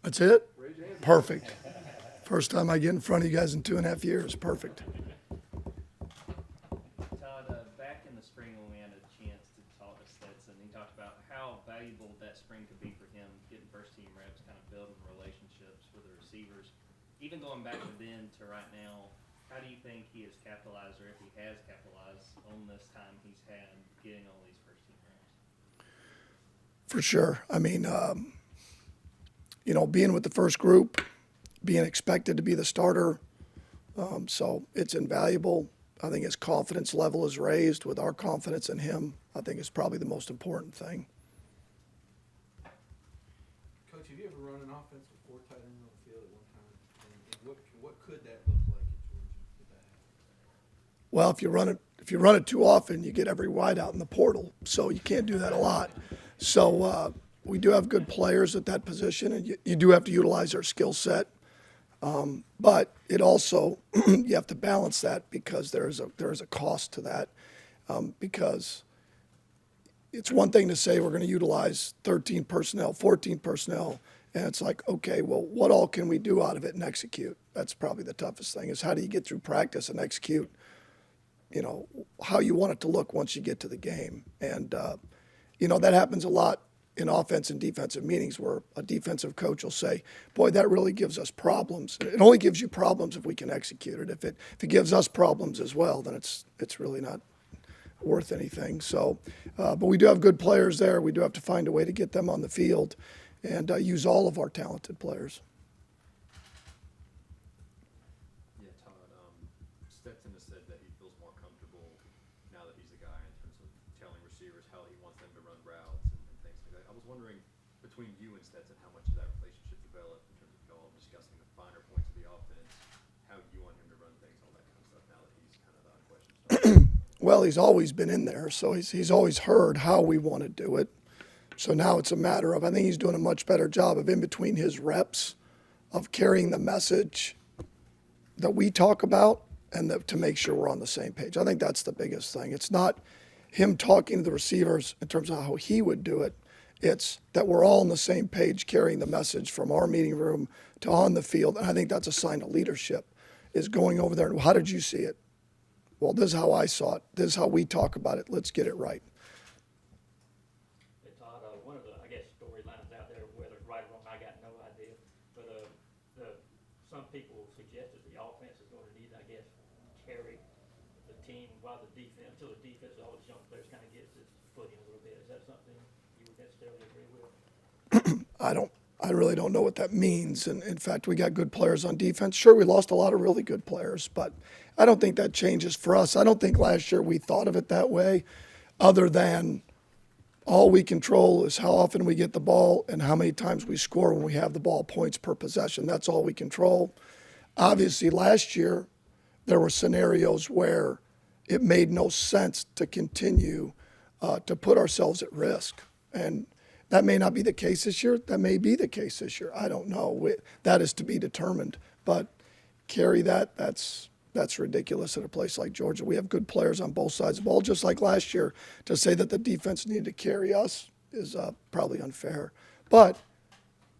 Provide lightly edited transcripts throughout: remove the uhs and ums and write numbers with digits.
That's it? Perfect. First time I get in front of you guys in 2.5 years. Perfect. Todd, back in the spring when we had a chance to talk to Stetson, he talked about how valuable that spring could be for him, getting first team reps, kind of building relationships with the receivers. Even going back to then to right now, how do you think he has capitalized, or if he has capitalized, on this time he's had getting all these first team reps? For sure. I mean, being with the first group, being expected to be the starter, so it's invaluable. I think his confidence level is raised with our confidence in him. I think is probably the most important thing. Coach, have you ever run an offense with four tight ends on the field at one time? And what could that look like at Georgia if that happened? Well, if you run it too often, you get every wide out in the portal. So you can't do that a lot. So we do have good players at that position, and you do have to utilize their skill set. But it also you have to balance that because there is a cost to that. Because it's one thing to say we're going to utilize 13 personnel, 14 personnel, and it's like, okay, well, what all can we do out of it and execute? That's probably the toughest thing is how do you get through practice and execute, how you want it to look once you get to the game. And, that happens a lot in offense and defensive meetings where a defensive coach will say, boy, that really gives us problems. It only gives you problems if we can execute it. If it gives us problems as well, then it's really not worth anything. So, but we do have good players there. We do have to find a way to get them on the field and use all of our talented players. Yeah, Todd, Stetson has said that he feels more comfortable now that he's a guy in terms of telling receivers how he wants them to run routes and things like that. I was wondering, between you and Stetson, how much of that relationship developed in terms of y'all discussing the finer points of the offense, how you want him to run things, all that kind of stuff, now that he's kind of the unquestioned starter? Well, he's always been in there, so he's always heard how we want to do it. So now it's a matter of, I think he's doing a much better job of in between his reps of carrying the message that we talk about and to make sure we're on the same page. I think that's the biggest thing. It's not him talking to the receivers in terms of how he would do it. It's that we're all on the same page carrying the message from our meeting room to on the field. And I think that's a sign of leadership, is going over there and how did you see it? Well, this is how I saw it. This is how we talk about it. Let's get it right. Hey, Todd, one of the, storylines out there, whether it's right or wrong, I got no idea. But some people suggest that the offense is going to need, carry the team while until the defense, all these young players kind of gets its footing a little bit. Is that something you would necessarily agree with? I really don't know what that means. And in fact, we got good players on defense. Sure, we lost a lot of really good players, but I don't think that changes for us. I don't think last year we thought of it that way, other than all we control is how often we get the ball and how many times we score when we have the ball, points per possession. That's all we control. Obviously, last year, there were scenarios where it made no sense to continue to put ourselves at risk. And that may not be the case this year. That may be the case this year. I don't know. That is to be determined. But carry that's ridiculous at a place like Georgia. We have good players on both sides of the ball, just like last year. To say that the defense needed to carry us is probably unfair. But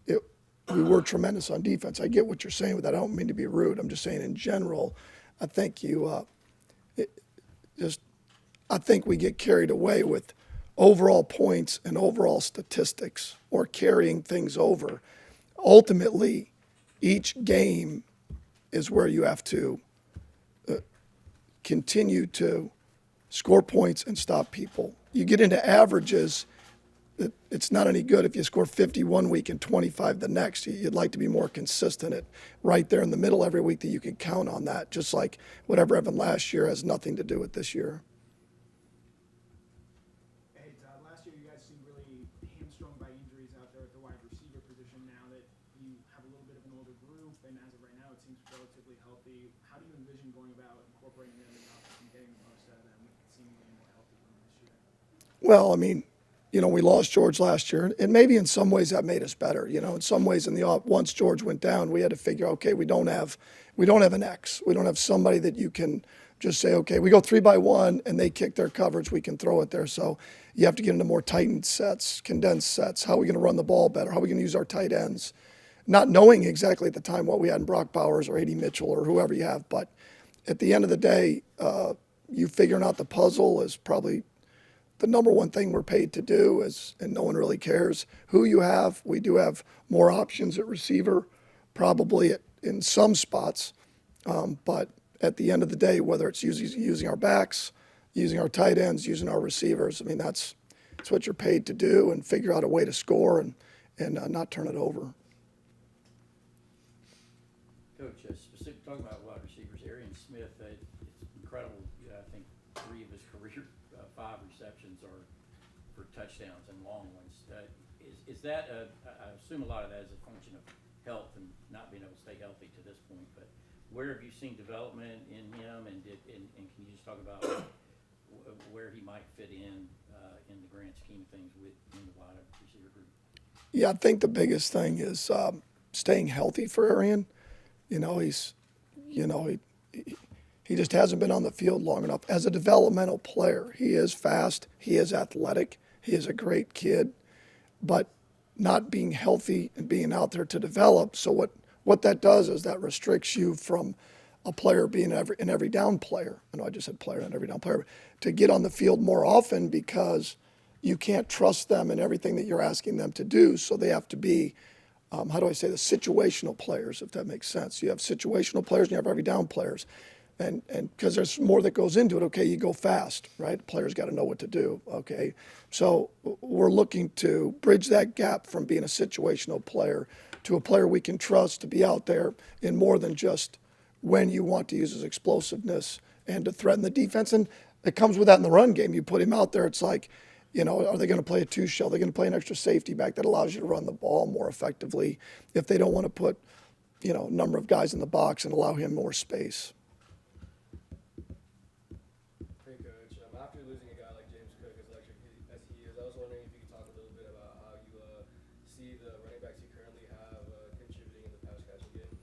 we were tremendous on defense. I get what you're saying with that. I don't mean to be rude. I'm just saying in general, I think I think we get carried away with overall points and overall statistics or carrying things over. Ultimately, each game is where you have to continue to score points and stop people. You get into averages, it's not any good if you score 50 one week and 25 the next. You'd like to be more consistent right there in the middle every week that you can count on that, just like whatever happened last year has nothing to do with this year. Hey, Todd, last year you guys seemed really hamstrung by injuries out there at the wide receiver position. Now that you have a little bit of an older group, and as of right now it seems relatively healthy, how do you envision going about incorporating them in the offense and getting the most out of them with seemingly more healthy than this year? Well, I mean, we lost George last year, and maybe in some ways that made us better. In some ways, once George went down, we had to figure, okay, we don't have an X. We don't have somebody that you can just say, okay, we go 3-by-1 and they kick their coverage, we can throw it there. So you have to get into more tightened sets, condensed sets. How are we going to run the ball better? How are we going to use our tight ends? not knowing exactly at the time what we had in Brock Bowers or A.D. Mitchell or whoever you have. But at the end of the day, you figuring out the puzzle is probably the number one thing we're paid to do, and no one really cares who you have. We do have more options at receiver, probably in some spots. But at the end of the day, whether it's using our backs, using our tight ends, using our receivers, I mean, that's what you're paid to do, and figure out a way to score and not turn it over. Coach, specific talking about wide receivers, Arian Smith, it's incredible. I think 3 of his career 5 receptions are for touchdowns and long ones. Is that I assume a lot of that is a function of health and not being able to stay healthy to this point. But where have you seen development in him, and can you just talk about where he might fit in the grand scheme of things in the wide receiver group? Yeah, I think the biggest thing is staying healthy for Arian. He just hasn't been on the field long enough. As a developmental player, he is fast, he is athletic, he is a great kid, but not being healthy and being out there to develop. So what that does is that restricts you from a player being an every down player. I know I just said player, not every down player, to get on the field more often, because you can't trust them in everything that you're asking them to do. So they have to be, how do I say this, situational players, if that makes sense. You have situational players and you have every down players. And because there's more that goes into it. Okay, you go fast, right? Players got to know what to do. Okay, so we're looking to bridge that gap from being a situational player to a player we can trust to be out there in more than just when you want to use his explosiveness and to threaten the defense. And it comes with that in the run game. You put him out there, it's like, are they going to play a 2-shell? They're going to play an extra safety back that allows you to run the ball more effectively if they don't want to put, a number of guys in the box and allow him more space. Hey, Coach. After losing a guy like James Cook, as electric as he is, I was wondering if you could talk a little bit about how you see the running backs you currently have contributing in the pass catching game.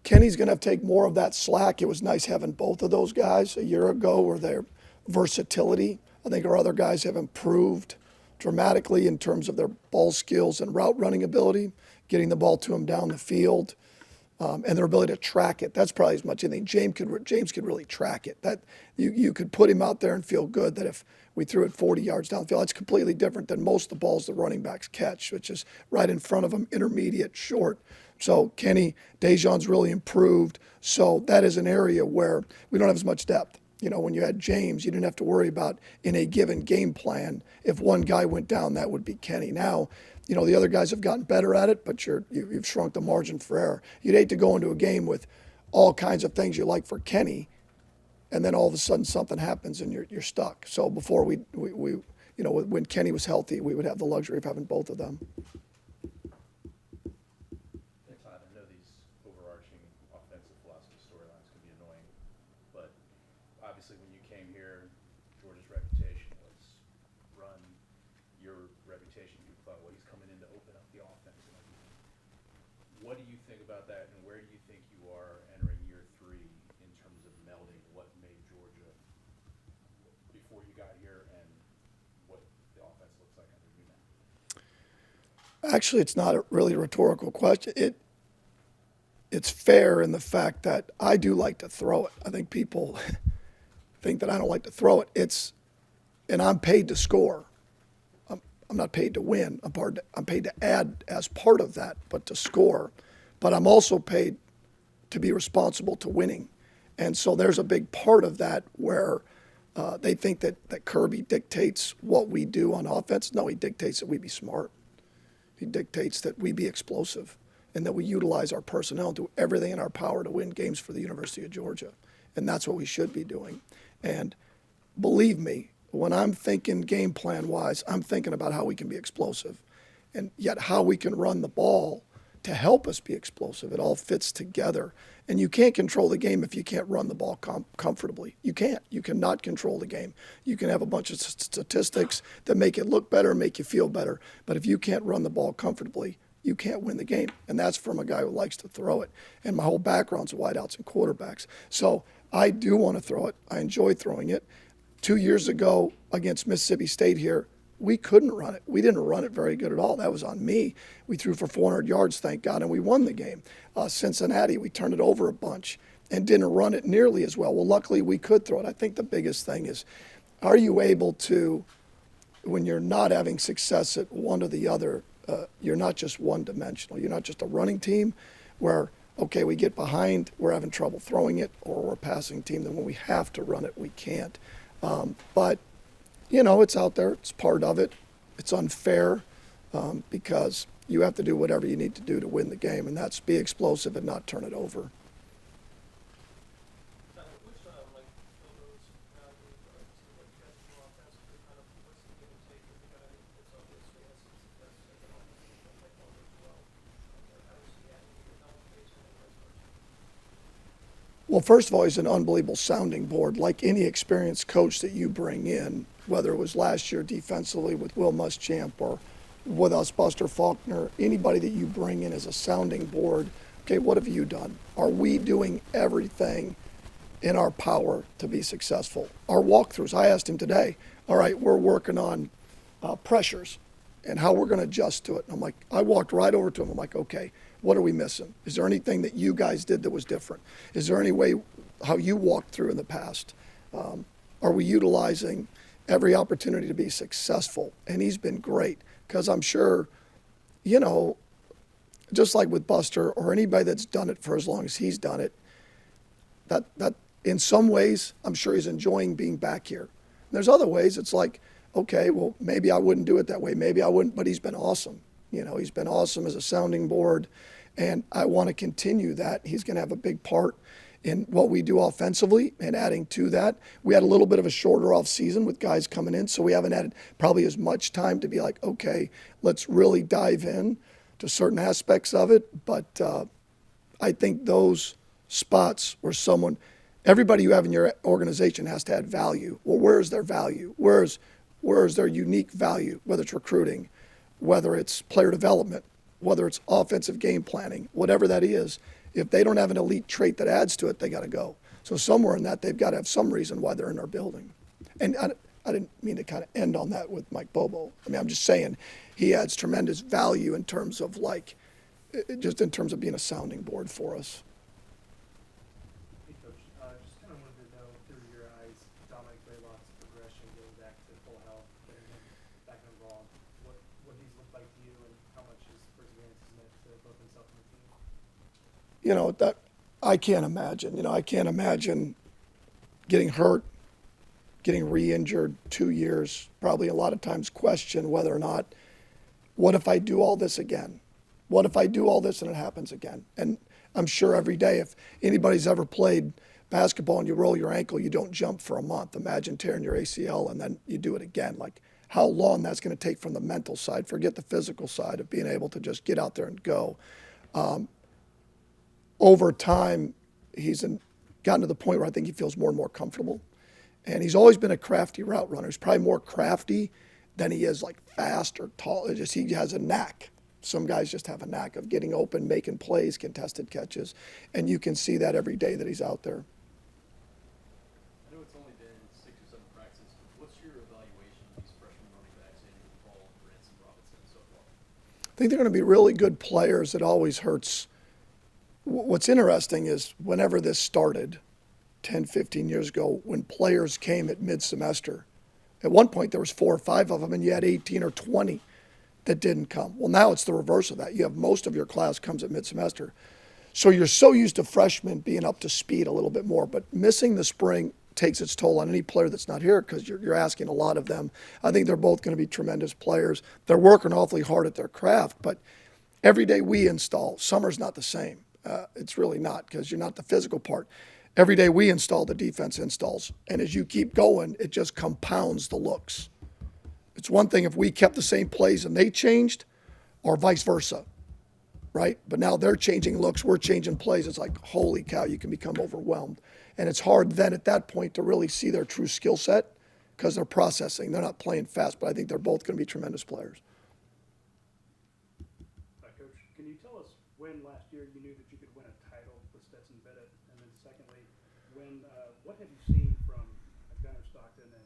Kenny's going to take more of that slack. It was nice having both of those guys a year ago, where their versatility. I think our other guys have improved dramatically in terms of their ball skills and route running ability, getting the ball to them down the field, and their ability to track it. That's probably as much as anything. James could really track it. That you could put him out there and feel good that if we threw it 40 yards down the field, that's completely different than most of the balls the running backs catch, which is right in front of them, intermediate, short. So Kenny, Dejon's really improved. So that is an area where we don't have as much depth. When you had James, you didn't have to worry about in a given game plan, if one guy went down, that would be Kenny. Now, the other guys have gotten better at it, but you've shrunk the margin for error. You'd hate to go into a game with all kinds of things you like for Kenny, and then all of a sudden something happens and you're stuck. So before when Kenny was healthy, we would have the luxury of having both of them. Todd, I know these overarching offensive philosophy storylines can be annoying, but obviously when you came here, Georgia's reputation was run. Your reputation, you thought, well, he's coming in to open up the offense and everything. What do you think about that, and where do you think you are entering year 3 in terms of melding what made Georgia before you got here and what the offense looks like under you now? Actually, it's not really a rhetorical question. It's fair in the fact that I do like to throw it. I think people think that I don't like to throw it. And I'm paid to score. I'm not paid to win. I'm paid to add as part of that, but to score. But I'm also paid to be responsible to winning. And so there's a big part of that where they think that Kirby dictates what we do on offense. No, he dictates that we be smart. He dictates that we be explosive and that we utilize our personnel and do everything in our power to win games for the University of Georgia. And that's what we should be doing. And believe me, when I'm thinking game plan wise, I'm thinking about how we can be explosive, and yet how we can run the ball to help us be explosive. It all fits together. And you can't control the game if you can't run the ball comfortably. You can't. You cannot control the game. You can have a bunch of statistics that make it look better, make you feel better. But if you can't run the ball comfortably, you can't win the game. And that's from a guy who likes to throw it. And my whole background's wideouts and quarterbacks. So I do want to throw it. I enjoy throwing it. 2 years ago against Mississippi State here, we couldn't run it. We didn't run it very good at all. That was on me. We threw for 400 yards, thank God, and we won the game. Cincinnati, we turned it over a bunch and didn't run it nearly as well. Well, luckily we could throw it. I think the biggest thing is, are you able to, when you're not having success at one or the other, you're not just one-dimensional. You're not just a running team where, okay, we get behind, we're having trouble throwing it, or we're a passing team. Then when we have to run it, we can't. But, you know, it's out there. It's part of it. It's unfair because you have to do whatever you need to do to win the game, and that's be explosive and not turn it over. Well, first of all, he's an unbelievable sounding board. Like any experienced coach that you bring in, whether it was last year defensively with Will Muschamp or with us, Buster Faulkner, anybody that you bring in as a sounding board, okay, what have you done? Are we doing everything in our power to be successful? Our walkthroughs, I asked him today, all right, we're working on pressures and how we're going to adjust to it. And I'm like, I walked right over to him. I'm like, okay, what are we missing? Is there anything that you guys did that was different? Is there any way how you walked through in the past? Are we utilizing every opportunity to be successful? And he's been great because I'm sure, you know, just like with Buster or anybody that's done it for as long as he's done it, that in some ways, I'm sure he's enjoying being back here. And there's other ways it's like, okay, well, maybe I wouldn't do it that way. Maybe I wouldn't, but he's been awesome. You know, he's been awesome as a sounding board, and I want to continue that. He's going to have a big part in what we do offensively and adding to that. We had a little bit of a shorter off season with guys coming in, so we haven't had probably as much time to be like, okay, let's really dive in to certain aspects of it. But I think those spots where everybody you have in your organization has to add value. Well, where's their value? Where's their unique value, whether it's recruiting, whether it's player development, whether it's offensive game planning, whatever that is. If they don't have an elite trait that adds to it, they got to go. So somewhere in that, they've got to have some reason why they're in our building. And I didn't mean to kind of end on that with Mike Bobo. I mean, I'm just saying he adds tremendous value in terms of just in terms of being a sounding board for us. Hey, Coach. Just kind of wanted to know through your eyes, Dominic Blaylock's progression getting back to full health, getting him back involved. What he's looked like to you, and how much his perseverance has meant to both himself and the team. You know, that I can't imagine. You know, I can't imagine getting hurt, getting re-injured 2 years, probably a lot of times question whether or not, what if I do all this again? What if I do all this and it happens again? And I'm sure every day, if anybody's ever played basketball and you roll your ankle, you don't jump for a month. Imagine tearing your ACL and then you do it again. Like how long that's going to take from the mental side, forget the physical side of being able to just get out there and go. Over time, he's gotten to the point where I think he feels more and more comfortable. And he's always been a crafty route runner. He's probably more crafty than he is like fast or tall. He has a knack. Some guys just have a knack of getting open, making plays, contested catches. And you can see that every day that he's out there. I know it's only been 6 or 7 practices, but what's your evaluation of these freshman running backs, Andrew Paul and Branson Robinson, so far? I think they're going to be really good players. It always hurts. What's interesting is whenever this started 10, 15 years ago, when players came at mid-semester, at one point there was 4 or 5 of them and you had 18 or 20 that didn't come. Well, now it's the reverse of that. You have most of your class comes at mid-semester. So you're so used to freshmen being up to speed a little bit more, but missing the spring takes its toll on any player that's not here because you're asking a lot of them. I think they're both going to be tremendous players. They're working awfully hard at their craft, but every day we install, summer's not the same. It's really not because you're not the physical part. Every day we install, the defense installs. And as you keep going, it just compounds the looks. It's one thing if we kept the same plays and they changed, or vice versa, right? But now they're changing looks, we're changing plays. It's like, holy cow, you can become overwhelmed. And it's hard then at that point to really see their true skill set because they're processing. They're not playing fast, but I think they're both going to be tremendous players. Coach, can you tell us when last year you knew that you could win a title with Stetson Bennett? And then secondly, what have you seen from Gunnar Stockton and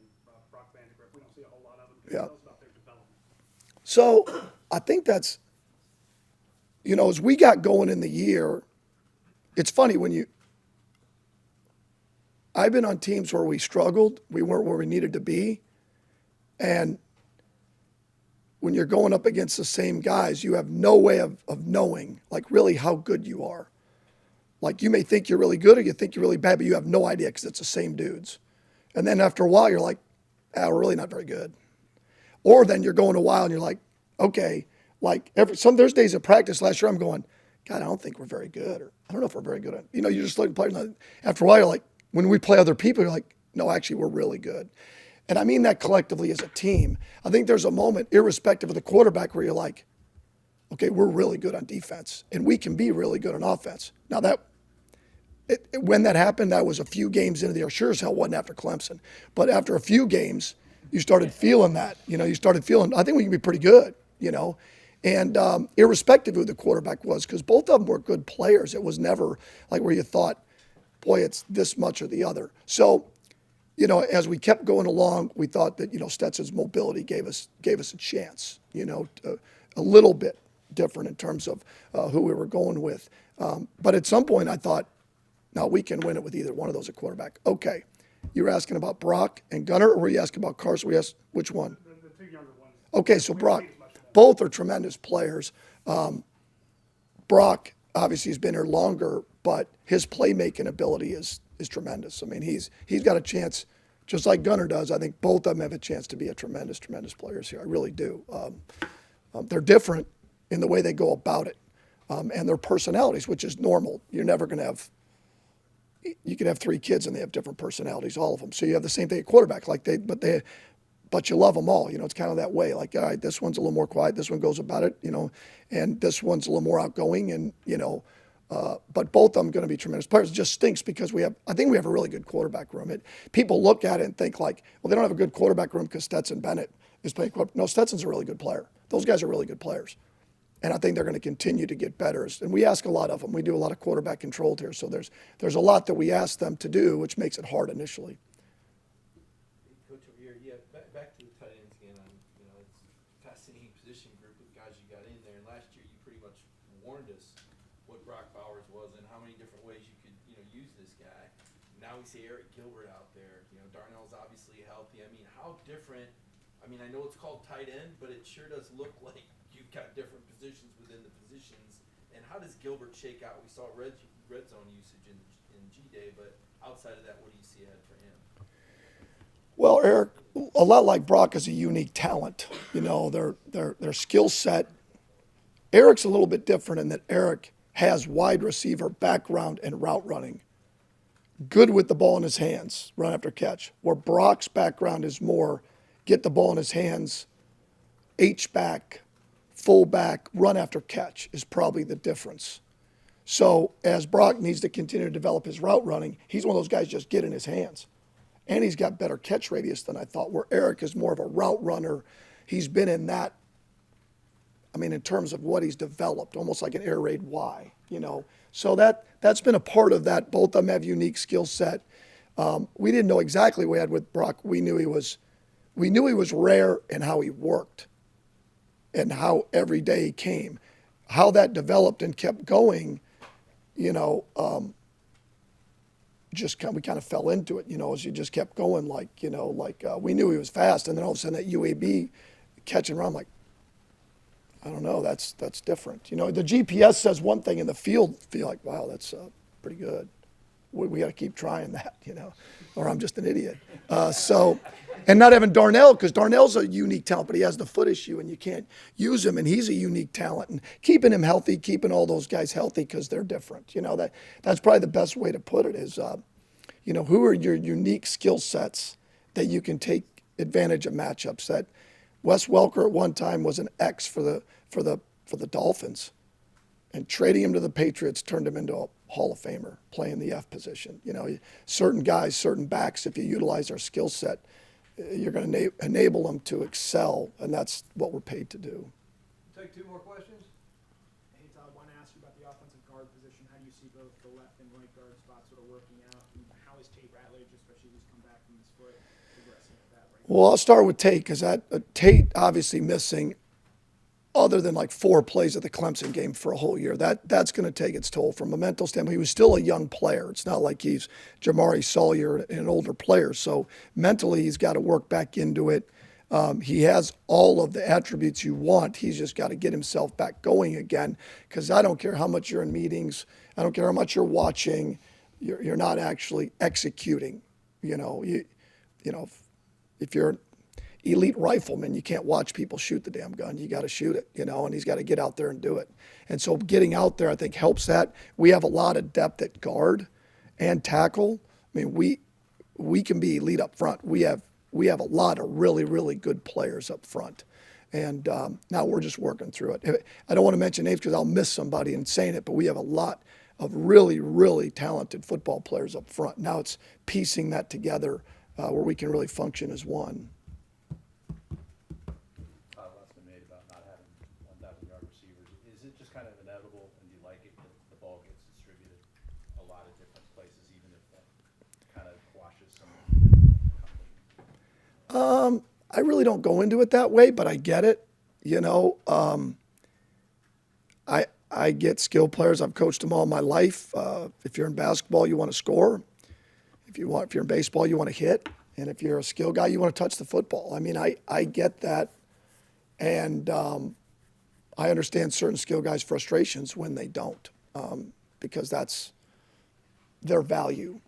Brock Vandegrift? We don't see a whole lot of them. Can you Yeah. tell us about their development? So I think that's, as we got going in the year, it's funny I've been on teams where we struggled, we weren't where we needed to be, and when you're going up against the same guys, you have no way of knowing, like, really how good you are. Like, you may think you're really good or you think you're really bad, but you have no idea because it's the same dudes. And then after a while, you're like, we're really not very good. Or then you're going a while and you're like, okay, like there's days of practice last year I'm going, God, I don't think we're very good. Or I don't know if we're very good. You're just looking at players. After a while, you're like, when we play other people, you're like, no, actually, we're really good. And I mean that collectively as a team. I think there's a moment, irrespective of the quarterback, where you're like, okay, we're really good on defense, and we can be really good on offense. Now, when that happened, that was a few games into the year. Sure as hell wasn't after Clemson. But after a few games, you started feeling that. You started feeling, I think we can be pretty good, And irrespective of who the quarterback was, because both of them were good players. It was never like where you thought, boy, it's this much or the other. So, as we kept going along, we thought that, Stetson's mobility gave us a chance, a little bit different in terms of who we were going with. But at some point I thought, no, we can win it with either one of those at quarterback. Okay. You were asking about Brock and Gunnar, or were you asking about Carson? Which one? The two younger ones. Okay, so Brock, both are tremendous players. Brock obviously has been here longer, but his playmaking ability is tremendous. I mean, he's got a chance, just like Gunnar does. I think both of them have a chance to be a tremendous players here. I really do. They're different in the way they go about it, and their personalities, which is normal. You're never going to have. You can have three kids and they have different personalities, all of them. So you have the same thing at quarterback, but you love them all. It's kind of that way. Like, all right, this one's a little more quiet. This one goes about it, and this one's a little more outgoing, and but both of them going to be tremendous players. It just stinks because I think we have a really good quarterback room. People look at it and think like, well, they don't have a good quarterback room because Stetson Bennett is playing quarterback. No, Stetson's a really good player. Those guys are really good players. And I think they're going to continue to get better. And we ask a lot of them. We do a lot of quarterback controlled here. So there's a lot that we ask them to do, which makes it hard initially. Coach over here, yeah, back to the tight ends again. It's a fascinating position group of guys you got in there. And last year you pretty much warned us what Brock Bowers was and how many different ways you could, use this guy. Now we see Eric Gilbert out there. Darnell's obviously healthy. I mean, how different? I mean, I know it's called tight end, but it sure does look like you've got different positions within the positions. And how does Gilbert shake out? We saw red zone usage in G-Day, but outside of that, what do you see ahead for him? Well, Eric, a lot like Brock, is a unique talent. Their skill set. Eric's a little bit different in that Eric has wide receiver background and route running. Good with the ball in his hands, run after catch. Where Brock's background is more get the ball in his hands, H-back, fullback, run after catch is probably the difference. So as Brock needs to continue to develop his route running, he's one of those guys just get in his hands. And he's got better catch radius than I thought, where Eric is more of a route runner. He's been in that, in terms of what he's developed, almost like an air raid Y, So that's been a part of that. Both of them have unique skill set. We didn't know exactly what we had with Brock. We knew he was rare in how he worked and how every day he came. How that developed and kept going, we kind of fell into it, as you just kept going, we knew he was fast, and then all of a sudden that UAB catch and run, like, I don't know, that's different. The GPS says one thing in the field, feel like, wow, that's pretty good. We got to keep trying that, or I'm just an idiot. And not having Darnell, because Darnell's a unique talent, but he has the foot issue, and you can't use him, and he's a unique talent. And keeping him healthy, keeping all those guys healthy, because they're different. That's probably the best way to put it is, who are your unique skill sets that you can take advantage of matchups. That Wes Welker at one time was an X for the Dolphins, and trading him to the Patriots turned him into a Hall of Famer playing the F position. Certain guys, certain backs, if you utilize their skill set, you're going to enable them to excel, and that's what we're paid to do. Take two more questions. Hey, Todd, I want to ask you about the offensive guard position. How do you see both the left and right guard spots sort of working out? And how is Tate Ratledge, especially who's come back from his foot, progressing at that right now? Well, I'll start with Tate, because Tate obviously missing other than like 4 plays at the Clemson game for a whole year. That's going to take its toll from a mental standpoint. He was still a young player. It's not like he's Jamari Sawyer, an older player. So mentally, he's got to work back into it. He has all of the attributes you want. He's just got to get himself back going again. Because I don't care how much you're in meetings. I don't care how much you're watching. You're not actually executing. You know, if you're elite rifleman, you can't watch people shoot the damn gun. You got to shoot it, and he's got to get out there and do it. And so getting out there, I think, helps that. We have a lot of depth at guard and tackle. I mean, we can be elite up front. We have a lot of really, really good players up front. And now we're just working through it. I don't want to mention names because I'll miss somebody in saying it, but we have a lot of really, really talented football players up front. Now it's piecing that together where we can really function as one. Lots been made about not having 1,000-yard receivers. Is it just kind of inevitable, and you like it, that the ball gets distributed a lot of different places, even if that kind of quashes some of the I really don't go into it that way, but I get it. I get skilled players. I've coached them all my life. If you're in basketball, you want to score. If you're in baseball, you want to hit. And if you're a skill guy, you want to touch the football. I mean, I get that. And I understand certain skill guys' frustrations when they don't, because that's their value.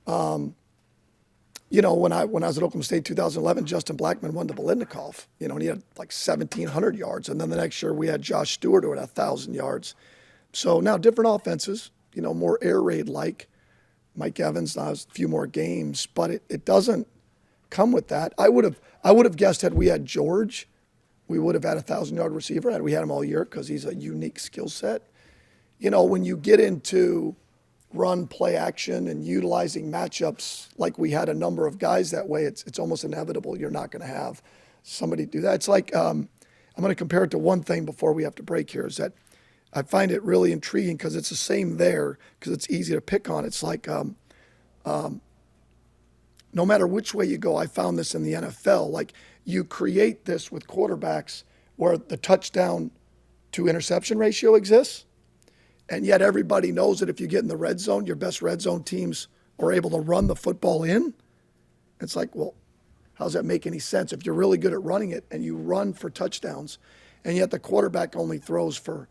When I was at Oklahoma State 2011, Justin Blackman won the Biletnikoff, and he had like 1,700 yards. And then the next year we had Josh Stewart who had 1,000 yards. So now different offenses, more air raid like. Mike Evans now has a few more games, but it doesn't come with that. I would have guessed had we had George, we would have had a 1,000-yard receiver had we had him all year because he's a unique skill set. When you get into run, play action, and utilizing matchups like we had a number of guys that way, it's almost inevitable you're not going to have somebody do that. It's like, I'm going to compare it to one thing before we have to break here, is that I find it really intriguing because it's the same there because it's easy to pick on. It's like no matter which way you go, I found this in the NFL, like you create this with quarterbacks where the touchdown to interception ratio exists. And yet everybody knows that if you get in the red zone, your best red zone teams are able to run the football in. It's like, well, how does that make any sense? If you're really good at running it and you run for touchdowns, and yet the quarterback only throws for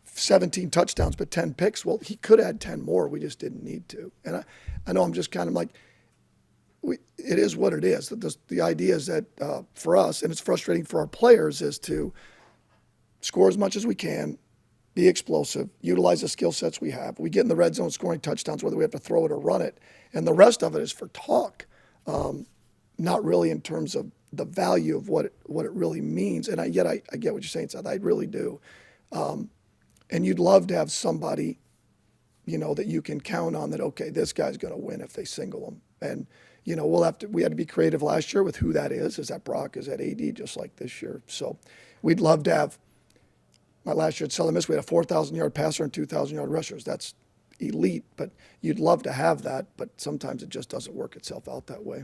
17 touchdowns but 10 picks, well, he could add 10 more. We just didn't need to. And I know I'm just kind of like, it is what it is. The idea is that for us, and it's frustrating for our players, is to score as much as we can, be explosive, utilize the skill sets we have. We get in the red zone scoring touchdowns, whether we have to throw it or run it. And the rest of it is for talk, not really in terms of the value of what it really means. And yet I get what you're saying, Seth. I really do. And you'd love to have somebody, that you can count on that, okay, this guy's going to win if they single him. And, we had to be creative last year with who that is. Is that Brock? Is that AD? Just like this year. So we'd love to have. My last year at Southern Miss, we had a 4,000-yard passer and 2,000-yard rushers. That's elite, but you'd love to have that, but sometimes it just doesn't work itself out that way.